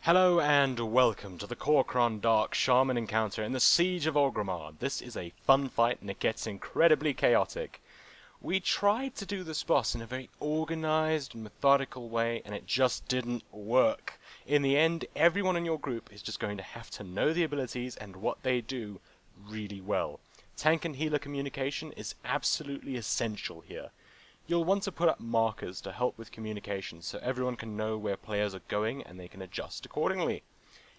Hello and welcome to the Kor'kron Dark Shaman encounter in the Siege of Orgrimmar. This is a fun fight and it gets incredibly chaotic. We tried to do this boss in a very organized and methodical way and it just didn't work. In the end, everyone in your group is just going to have to know the abilities and what they do really well. Tank and healer communication is absolutely essential here. You'll want to put up markers to help with communication so everyone can know where players are going and they can adjust accordingly.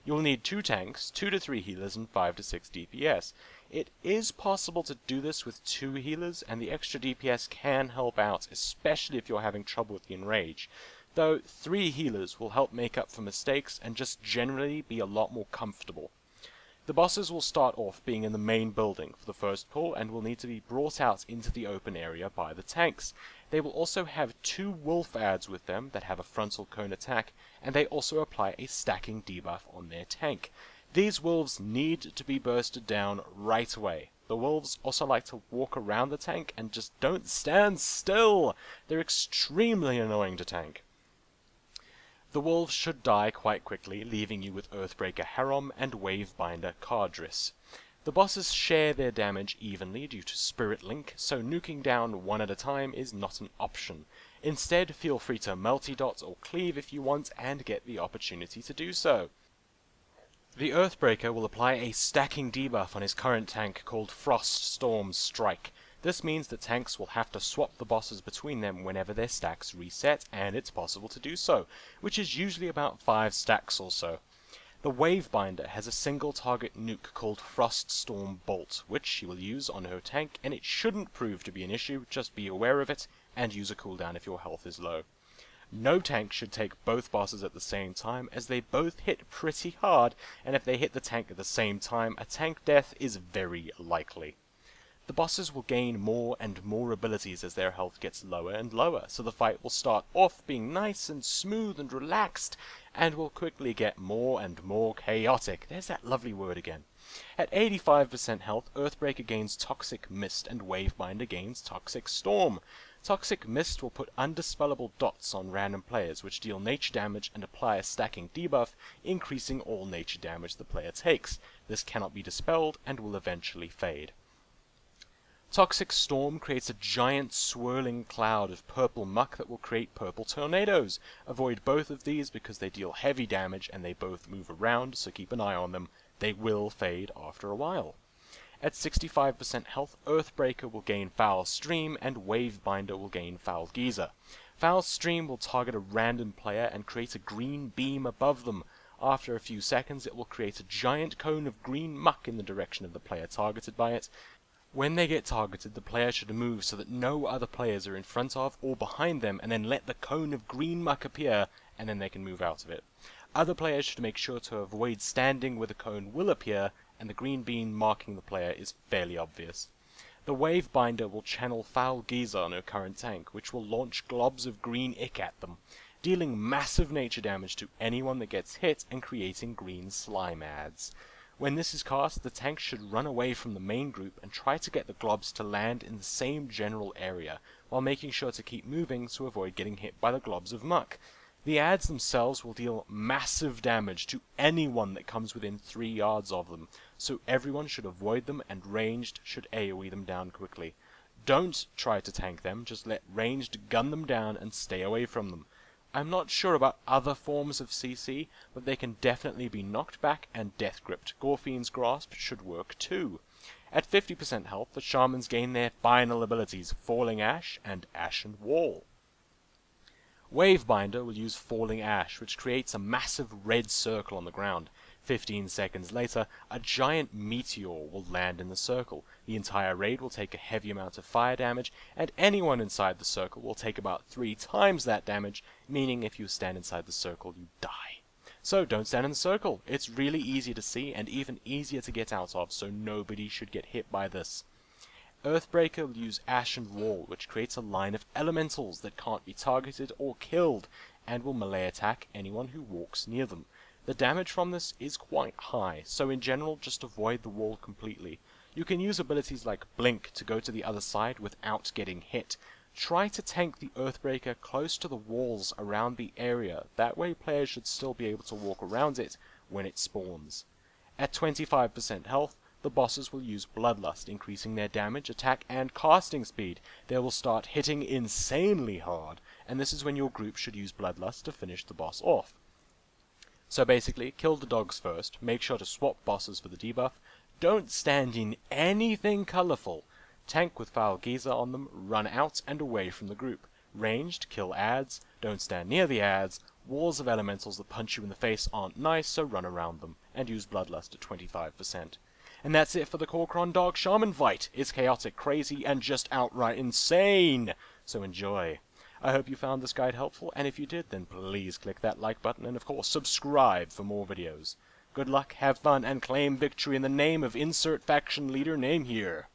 You'll need 2 tanks, 2 to 3 healers and 5 to 6 DPS. It is possible to do this with 2 healers and the extra DPS can help out, especially if you're having trouble with the enrage. Though 3 healers will help make up for mistakes and just generally be a lot more comfortable. The bosses will start off being in the main building for the first pull and will need to be brought out into the open area by the tanks. They will also have 2 wolf adds with them that have a frontal cone attack, and they also apply a stacking debuff on their tank. These wolves need to be bursted down right away. The wolves also like to walk around the tank and just don't stand still. They're extremely annoying to tank. The wolves should die quite quickly, leaving you with Earthbreaker Harom and Wavebinder Cardris. The bosses share their damage evenly due to Spirit Link, so nuking down one at a time is not an option. Instead, feel free to multi-dot or cleave if you want and get the opportunity to do so. The Earthbreaker will apply a stacking debuff on his current tank called Frost Storm Strike. This means that tanks will have to swap the bosses between them whenever their stacks reset, and it's possible to do so, which is usually about 5 stacks or so. The Wavebinder has a single target nuke called Frost Storm Bolt, which she will use on her tank, and it shouldn't prove to be an issue, just be aware of it, and use a cooldown if your health is low. No tank should take both bosses at the same time, as they both hit pretty hard, and if they hit the tank at the same time, a tank death is very likely. The bosses will gain more and more abilities as their health gets lower and lower, so the fight will start off being nice and smooth and relaxed, and will quickly get more and more chaotic. There's that lovely word again. At 85% health, Earthbreaker gains Toxic Mist and Wavebinder gains Toxic Storm. Toxic Mist will put undispellable dots on random players which deal nature damage and apply a stacking debuff, increasing all nature damage the player takes. This cannot be dispelled and will eventually fade. Toxic Storm creates a giant swirling cloud of purple muck that will create purple tornadoes. Avoid both of these because they deal heavy damage and they both move around, so keep an eye on them. They will fade after a while. At 65% health, Earthbreaker will gain Foul Stream and Wavebinder will gain Foul Geyser. Foul Stream will target a random player and create a green beam above them. After a few seconds, it will create a giant cone of green muck in the direction of the player targeted by it. When they get targeted, the player should move so that no other players are in front of or behind them, and then let the cone of green muck appear, and then they can move out of it. Other players should make sure to avoid standing where the cone will appear, and the green beam marking the player is fairly obvious. The Wavebinder will channel Foul Geyser on her current tank, which will launch globs of green ick at them, dealing massive nature damage to anyone that gets hit and creating green slime adds. When this is cast, the tank should run away from the main group and try to get the globs to land in the same general area, while making sure to keep moving to avoid getting hit by the globs of muck. The adds themselves will deal massive damage to anyone that comes within 3 yards of them, so everyone should avoid them and ranged should AoE them down quickly. Don't try to tank them, just let ranged gun them down and stay away from them. I'm not sure about other forms of CC, but they can definitely be knocked back and death gripped. Gorfien's Grasp should work too. At 50% health, the Shamans gain their final abilities, Falling Ash and Ashen Wall. Wavebinder will use Falling Ash, which creates a massive red circle on the ground. 15 seconds later, a giant meteor will land in the circle. The entire raid will take a heavy amount of fire damage, and anyone inside the circle will take about 3 times that damage, meaning if you stand inside the circle, you die. So don't stand in the circle. It's really easy to see and even easier to get out of, so nobody should get hit by this. Earthbreaker will use Ashen Wall, which creates a line of elementals that can't be targeted or killed, and will melee attack anyone who walks near them. The damage from this is quite high, so in general just avoid the wall completely. You can use abilities like Blink to go to the other side without getting hit. Try to tank the Earthbreaker close to the walls around the area. That way players should still be able to walk around it when it spawns. At 25% health, the bosses will use Bloodlust, increasing their damage, attack, and casting speed. They will start hitting insanely hard, and this is when your group should use Bloodlust to finish the boss off. So basically, kill the dogs first, make sure to swap bosses for the debuff, don't stand in anything colourful, tank with Foul Geyser on them, run out and away from the group. Ranged, kill ads, don't stand near the ads, walls of elementals that punch you in the face aren't nice, so run around them, and use Bloodlust at 25%. And that's it for the Kor'kron Dark Shaman fight. It's chaotic, crazy, and just outright insane, so enjoy. I hope you found this guide helpful, and if you did, then please click that like button, and of course, subscribe for more videos. Good luck, have fun, and claim victory in the name of insert faction leader name here.